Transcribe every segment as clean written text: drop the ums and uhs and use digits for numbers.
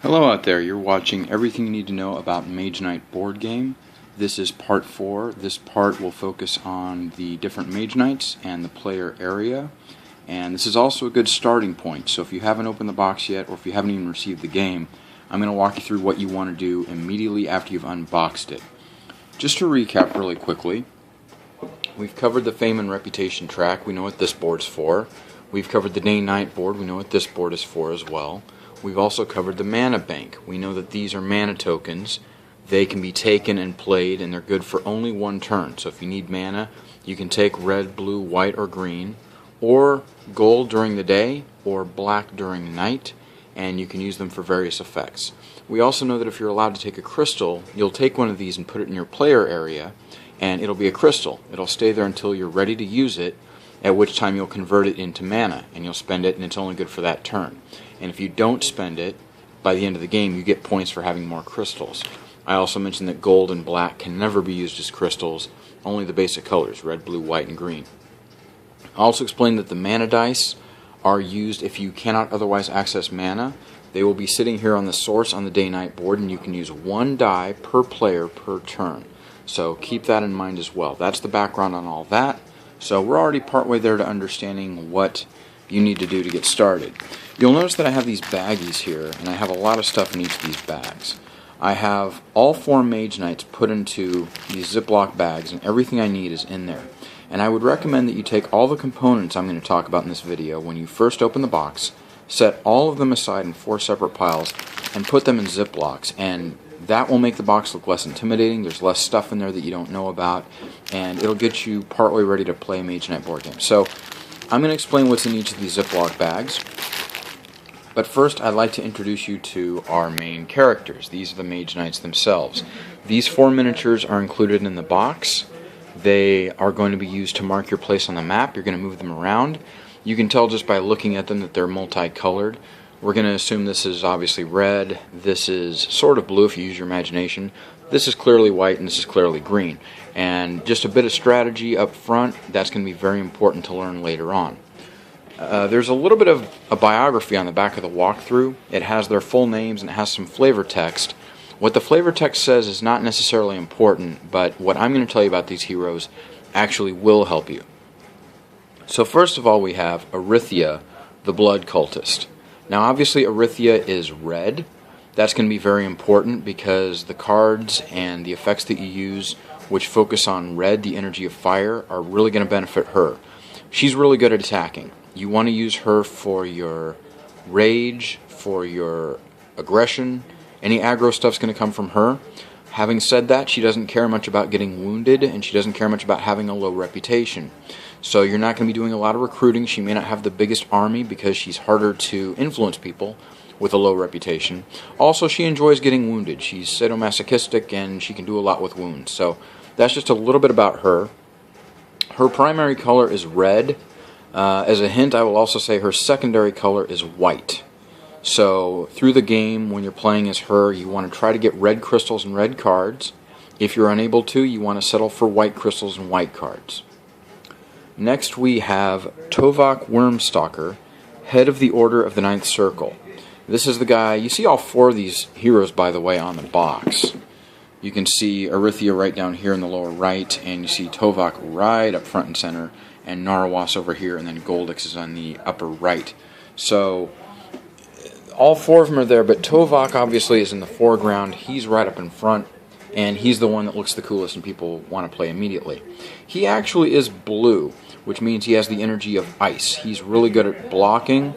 Hello out there, you're watching everything you need to know about Mage Knight board game. This is part 4. This part will focus on the different Mage Knights and the player area. And this is also a good starting point, so if you haven't opened the box yet, or if you haven't even received the game, I'm going to walk you through what you want to do immediately after you've unboxed it. Just to recap really quickly, we've covered the Fame and Reputation track, we know what this board's for. We've covered the Day-Night board, we know what this board is for as well. We've also covered the mana bank. We know that these are mana tokens. They can be taken and played, and they're good for only one turn. So if you need mana, you can take red, blue, white, or green, or gold during the day, or black during night, and you can use them for various effects. We also know that if you're allowed to take a crystal, you'll take one of these and put it in your player area, and it'll be a crystal. It'll stay there until you're ready to use it, at which time you'll convert it into mana, and you'll spend it, and it's only good for that turn. And if you don't spend it, by the end of the game, you get points for having more crystals. I also mentioned that gold and black can never be used as crystals, only the basic colors, red, blue, white, and green. I also explained that the mana dice are used if you cannot otherwise access mana. They will be sitting here on the source on the day-night board, and you can use one die per player per turn. So keep that in mind as well. That's the background on all that. So we're already partway there to understanding what you need to do to get started. You'll notice that I have these baggies here, and I have a lot of stuff in each of these bags. I have all 4 Mage Knights put into these Ziploc bags, and everything I need is in there. And I would recommend that you take all the components I'm going to talk about in this video when you first open the box, set all of them aside in 4 separate piles, and put them in Ziplocs. And that will make the box look less intimidating. There's less stuff in there that you don't know about, and it'll get you partway ready to play a Mage Knight board game. So I'm going to explain what's in each of these Ziploc bags. But first, I'd like to introduce you to our main characters. These are the Mage Knights themselves. These 4 miniatures are included in the box. They are going to be used to mark your place on the map. You're going to move them around. You can tell just by looking at them that they're multicolored. We're going to assume this is obviously red. This is sort of blue if you use your imagination. This is clearly white, and this is clearly green. And just a bit of strategy up front, that's going to be very important to learn later on. There's a little bit of a biography on the back of the walkthrough. It has their full names and it has some flavor text. What the flavor text says is not necessarily important, but what I'm going to tell you about these heroes actually will help you. So first of all, we have Arythia, the Blood Cultist. Now obviously Arythia is red. That's going to be very important because the cards and the effects that you use which focus on red, the energy of fire, are really going to benefit her. She's really good at attacking. You want to use her for your rage, for your aggression. Any aggro stuff's going to come from her. Having said that, she doesn't care much about getting wounded, and she doesn't care much about having a low reputation. So you're not going to be doing a lot of recruiting. She may not have the biggest army because she's harder to influence people with a low reputation. Also, she enjoys getting wounded. She's sadomasochistic, and she can do a lot with wounds. So that's just a little bit about her. Her primary color is red. As a hint, I will also say her secondary color is white. So through the game, when you're playing as her, you want to try to get red crystals and red cards. If you're unable to, you want to settle for white crystals and white cards. Next we have Tovak Wormstalker, head of the Order of the Ninth Circle. This is the guy, you see all 4 of these heroes, by the way, on the box. You can see Arythia right down here in the lower right, and you see Tovak right up front and center, and Narawas over here, and then Goldix is on the upper right. So all 4 of them are there, but Tovak obviously is in the foreground. He's right up in front, and he's the one that looks the coolest and people want to play immediately. He actually is blue, which means he has the energy of ice. He's really good at blocking.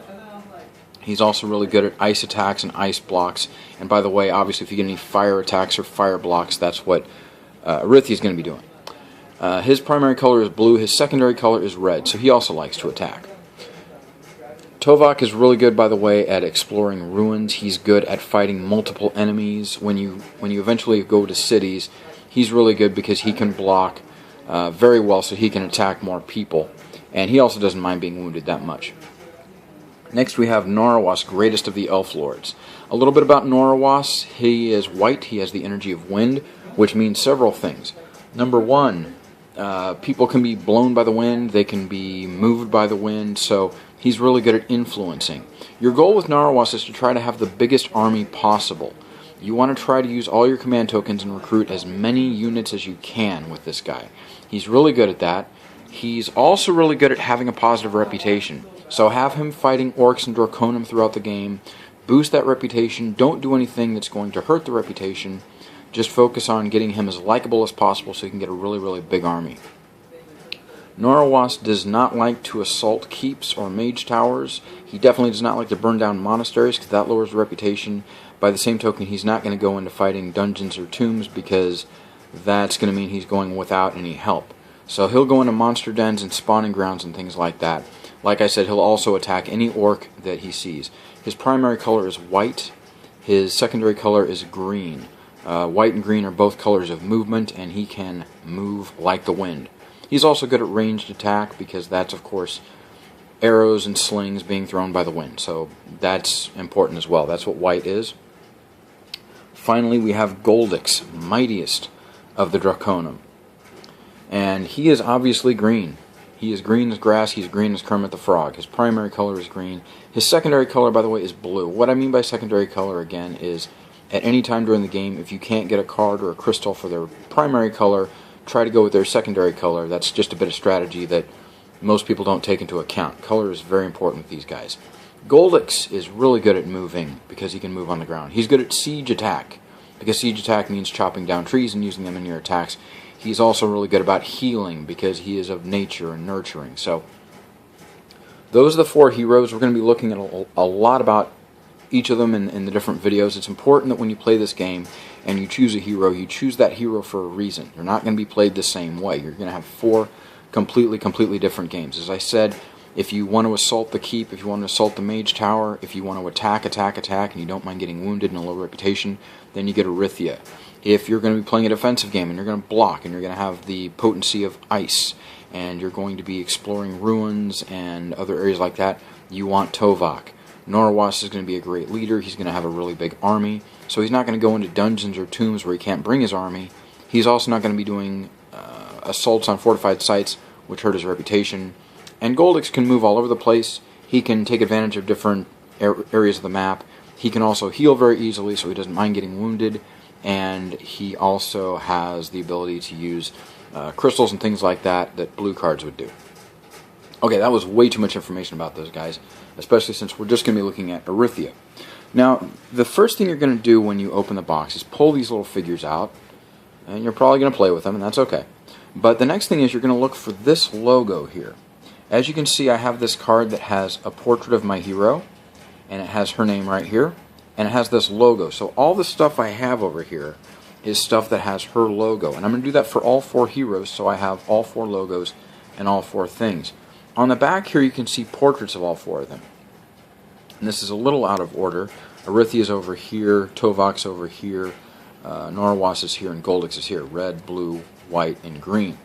He's also really good at ice attacks and ice blocks. And by the way, obviously if you get any fire attacks or fire blocks, that's what Arythia is going to be doing. His primary color is blue, his secondary color is red, so he also likes to attack. Tovak is really good, by the way, at exploring ruins. He's good at fighting multiple enemies. When you eventually go to cities, he's really good because he can block very well, so he can attack more people. And he also doesn't mind being wounded that much. Next we have Narawas, greatest of the Elf Lords. A little bit about Narawas. He is white, he has the energy of wind, which means several things. Number 1, people can be blown by the wind, they can be moved by the wind, so he's really good at influencing. Your goal with Narwas is to try to have the biggest army possible. You want to try to use all your command tokens and recruit as many units as you can with this guy. He's really good at that. He's also really good at having a positive reputation. So have him fighting orcs and Draconum throughout the game. Boost that reputation. Don't do anything that's going to hurt the reputation. Just focus on getting him as likable as possible so you can get a really, really big army. Narwas does not like to assault keeps or mage towers. He definitely does not like to burn down monasteries because that lowers reputation. By the same token, he's not going to go into fighting dungeons or tombs because that's going to mean he's going without any help. So he'll go into monster dens and spawning grounds and things like that. Like I said, he'll also attack any orc that he sees. His primary color is white. His secondary color is green. White and green are both colors of movement, and he can move like the wind. He's also good at ranged attack because that's, of course, arrows and slings being thrown by the wind. So that's important as well. That's what white is. Finally, we have Goldix, mightiest of the Draconum. And he is obviously green. He is green as grass. He's green as Kermit the Frog. His primary color is green. His secondary color, by the way, is blue. What I mean by secondary color, again, is at any time during the game, if you can't get a card or a crystal for their primary color, try to go with their secondary color. That's just a bit of strategy that most people don't take into account. Color is very important with these guys. Goldix is really good at moving because he can move on the ground. He's good at siege attack because siege attack means chopping down trees and using them in your attacks. He's also really good about healing because he is of nature and nurturing. So those are the 4 heroes. We're going to be looking at a lot about each of them in the different videos. It's important that when you play this game and you choose a hero, you choose that hero for a reason. You're not going to be played the same way. You're going to have 4 completely different games. As I said, if you want to assault the keep, if you want to assault the mage tower, if you want to attack, and you don't mind getting wounded and a low reputation, then you get Arithia. If you're going to be playing a defensive game and you're going to block and you're going to have the potency of ice and you're going to be exploring ruins and other areas like that, you want Tovak. Narwas is going to be a great leader. He's going to have a really big army. So he's not going to go into dungeons or tombs where he can't bring his army. He's also not going to be doing assaults on fortified sites, which hurt his reputation. And Goldix can move all over the place. He can take advantage of different areas of the map. He can also heal very easily, so he doesn't mind getting wounded. And he also has the ability to use crystals and things like that that blue cards would do. Okay, that was way too much information about those guys, especially since we're just going to be looking at Arithia. Now, the first thing you're going to do when you open the box is pull these little figures out, and you're probably going to play with them, and that's okay. But the next thing is you're going to look for this logo here. As you can see, I have this card that has a portrait of my hero, and it has her name right here, and it has this logo. So all the stuff I have over here is stuff that has her logo, and I'm going to do that for all 4 heroes, so I have all 4 logos and all 4 things. On the back here, you can see portraits of all 4 of them. And this is a little out of order. Arithia's over here, Tovak's over here, Narwas is here, and Goldix is here. Red, blue, white, and green.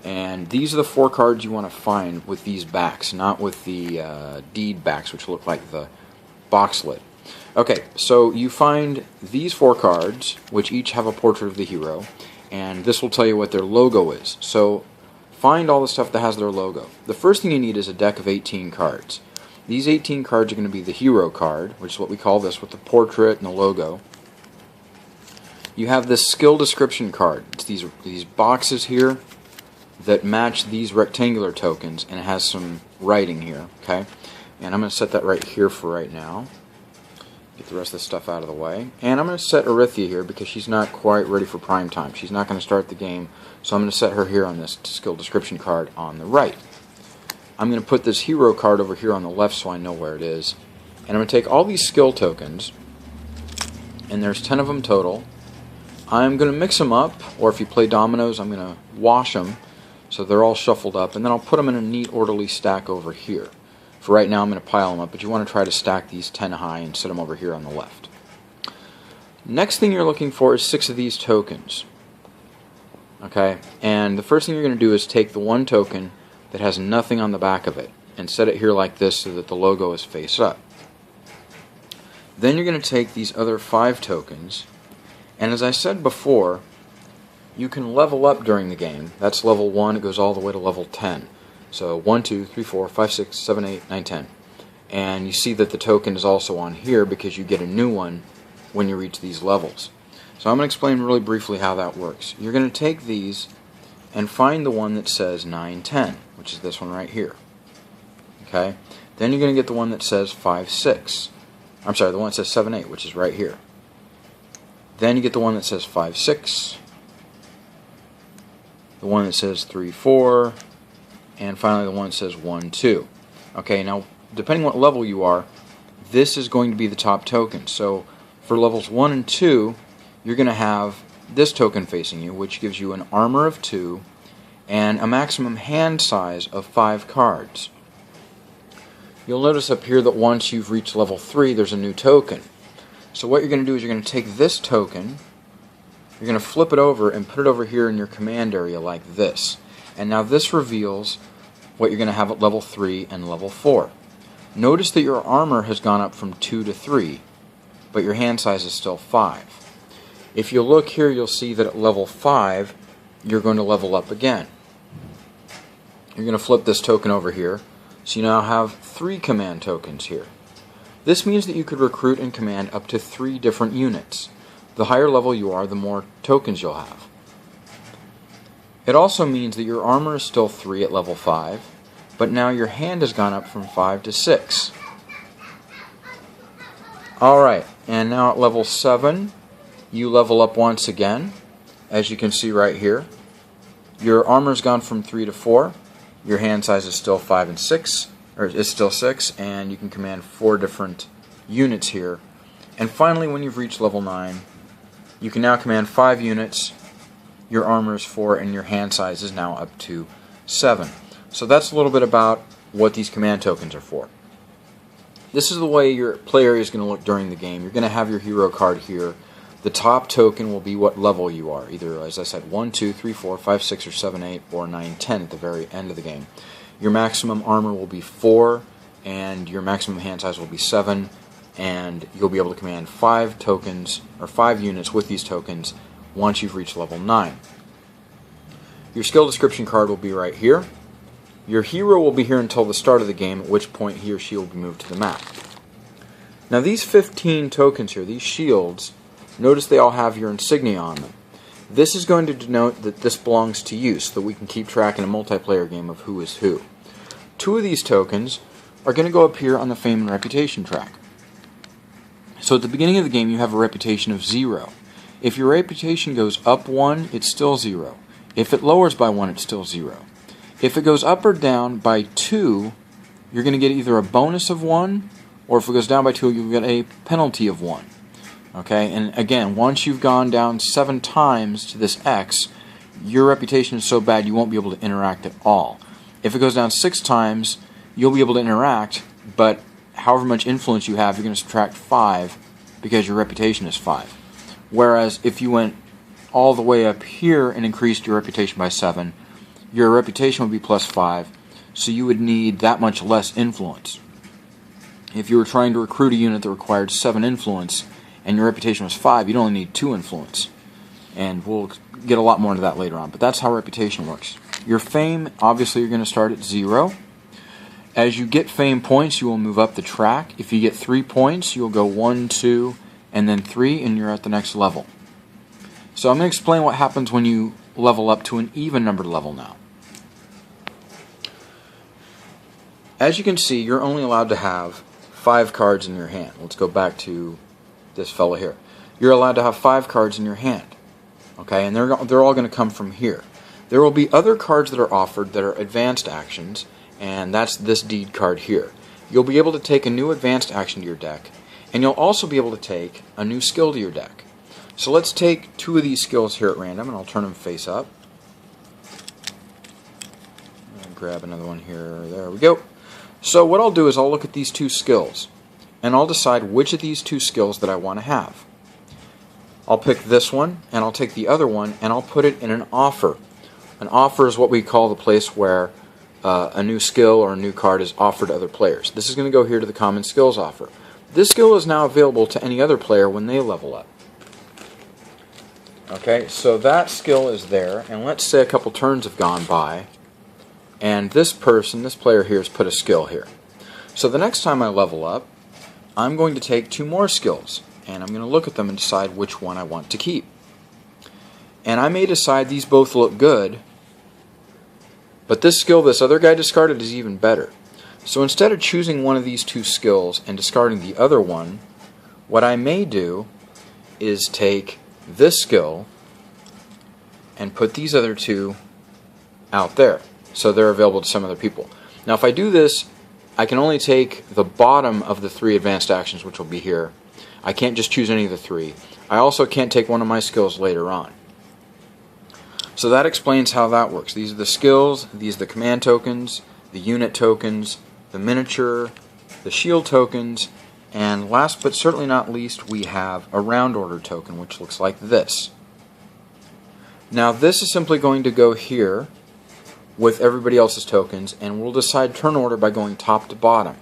And these are the 4 cards you want to find with these backs, not with the deed backs, which look like the box lid. Okay, so you find these 4 cards, which each have a portrait of the hero, and this will tell you what their logo is. So find all the stuff that has their logo. The first thing you need is a deck of 18 cards. These 18 cards are going to be the hero card, which is what we call this, with the portrait and the logo. You have this skill description card. It's these boxes here that match these rectangular tokens, and it has some writing here, okay? And I'm going to set that right here for right now. Get the rest of this stuff out of the way. And I'm going to set Arithia here because she's not quite ready for prime time. She's not going to start the game, so I'm going to set her here on this skill description card on the right. I'm going to put this hero card over here on the left so I know where it is. And I'm going to take all these skill tokens, and there's 10 of them total. I'm going to mix them up, or if you play dominoes, I'm going to wash them so they're all shuffled up, and then I'll put them in a neat orderly stack over here. For right now I'm going to pile them up, but you want to try to stack these 10 high and set them over here on the left. Next thing you're looking for is 6 of these tokens. Okay, and the first thing you're going to do is take the 1 token that has nothing on the back of it and set it here like this so that the logo is face up. Then you're going to take these other 5 tokens, and as I said before, you can level up during the game. That's level 1, it goes all the way to level 10. So 1, 2, 3, 4, 5, 6, 7, 8, 9, 10. And you see that the token is also on here because you get a new one when you reach these levels. So I'm going to explain really briefly how that works. You're going to take these and find the one that says 910, which is this one right here. Okay? Then you're going to get the one that says 5-6. I'm sorry, the one that says 7-8, which is right here. Then you get the one that says 5-6, the one that says 3-4, and finally the one that says 1-2. Okay, now depending what level you are, this is going to be the top token. So for levels 1 and 2, you're going to have this token facing you, which gives you an armor of 2 and a maximum hand size of 5 cards. You'll notice up here that once you've reached level 3, there's a new token. So what you're going to do is you're going to take this token, you're going to flip it over and put it over here in your command area like this. And now this reveals what you're going to have at level 3 and level 4. Notice that your armor has gone up from 2 to 3, but your hand size is still 5. If you look here, you'll see that at level 5, you're going to level up again. You're going to flip this token over here, so you now have 3 command tokens here. This means that you could recruit and command up to 3 different units. The higher level you are, the more tokens you'll have. It also means that your armor is still 3 at level 5, but now your hand has gone up from 5 to 6. Alright, and now at level 7, you level up once again, as you can see right here. Your armor's gone from 3 to 4, your hand size is still 5 and 6, or is still 6, and you can command 4 different units here. And finally, when you've reached level 9, you can now command 5 units, your armor is 4, and your hand size is now up to 7. So that's a little bit about what these command tokens are for. This is the way your play area is going to look during the game. You're going to have your hero card here. The top token will be what level you are, either, as I said, 1, 2, 3, 4, 5, 6, or 7, 8, or 9, 10 at the very end of the game. Your maximum armor will be 4, and your maximum hand size will be 7, and you'll be able to command 5 tokens, or 5 units with these tokens once you've reached level 9. Your skill description card will be right here. Your hero will be here until the start of the game, at which point he or she will be moved to the map. Now these 15 tokens here, these shields, notice they all have your insignia on them. This is going to denote that this belongs to you, so that we can keep track in a multiplayer game of who is who. 2 of these tokens are going to go up here on the fame and reputation track. So at the beginning of the game you have a reputation of 0. If your reputation goes up 1, it's still 0. If it lowers by 1, it's still 0. If it goes up or down by 2, you're going to get either a bonus of 1, or if it goes down by 2, you'll get a penalty of 1. Okay, and again, once you've gone down 7 times to this X, your reputation is so bad you won't be able to interact at all. If it goes down 6 times, you'll be able to interact, but however much influence you have, you're going to subtract 5 because your reputation is 5. Whereas if you went all the way up here and increased your reputation by 7, your reputation would be plus 5, so you would need that much less influence. If you were trying to recruit a unit that required 7 influence, and your reputation was 5, you'd only need 2 influence. And we'll get a lot more into that later on, but that's how reputation works. Your fame, obviously you're going to start at 0. As you get fame points, you will move up the track. If you get 3 points, you'll go 1, 2, and then 3, and you're at the next level. So I'm going to explain what happens when you level up to an even numbered level now. As you can see, you're only allowed to have 5 cards in your hand. Let's go back to this fellow here. You're allowed to have 5 cards in your hand. Okay, and they're all going to come from here. There will be other cards that are offered that are advanced actions, and that's this deed card here. You'll be able to take a new advanced action to your deck, and you'll also be able to take a new skill to your deck. So let's take 2 of these skills here at random, and I'll turn them face up. I'll grab another one here. There we go. So what I'll do is I'll look at these 2 skills, and I'll decide which of these 2 skills that I want to have. I'll pick this one, and I'll take the other one, and I'll put it in an offer. An offer is what we call the place where a new skill or a new card is offered to other players. This is going to go here to the common skills offer. This skill is now available to any other player when they level up. Okay, so that skill is there, and let's say a couple turns have gone by, and this player here has put a skill here. So the next time I level up, I'm going to take 2 more skills, and I'm going to look at them and decide which one I want to keep. And I may decide these both look good, but this skill this other guy discarded is even better. So instead of choosing one of these 2 skills and discarding the other one, what I may do is take this skill and put these other 2 out there, so they're available to some other people. Now if I do this, I can only take the bottom of the 3 advanced actions, which will be here. I can't just choose any of the 3. I also can't take one of my skills later on. So that explains how that works. These are the skills, these are the command tokens, the unit tokens, the miniature, the shield tokens, and last but certainly not least, we have a round order token, which looks like this. Now this is simply going to go here with everybody else's tokens, and we'll decide turn order by going top to bottom,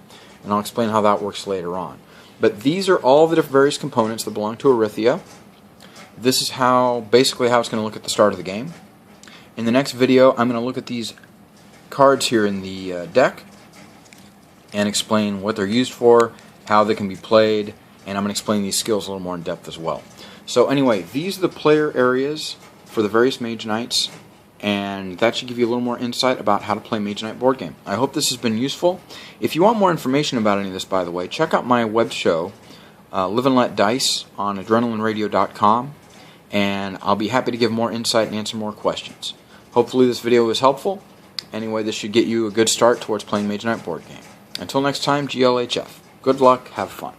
and I'll explain how that works later on. But these are all the various components that belong to Arithia. This is basically how it's going to look at the start of the game. In the next video, I'm going to look at these cards here in the deck and explain what they're used for, how they can be played, and I'm going to explain these skills a little more in depth as well. So anyway, these are the player areas for the various Mage Knights, and that should give you a little more insight about how to play Mage Knight board game. I hope this has been useful. If you want more information about any of this, by the way, check out my web show, Live and Let Dice, on adrenalineradio.com, and I'll be happy to give more insight and answer more questions. Hopefully this video was helpful. Anyway, this should get you a good start towards playing Mage Knight board game. Until next time, GLHF. Good luck, have fun.